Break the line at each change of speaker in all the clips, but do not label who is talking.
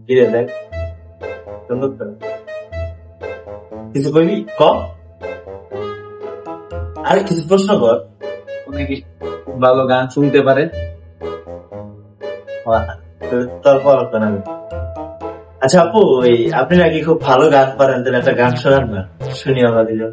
ঘিরে দেখ সুন্দর তো কিছু কইবি ক আরে কিছু প্রশ্ন কর
উনি কি ভালো গান শুনতে পারে?
তোর পর আমি আচ্ছা আপু ওই আপনি নাকি খুব ভালো গান পারেন তাহলে একটা গান শোনান না শুনি আমরা দুজন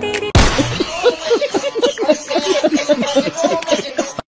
तेरी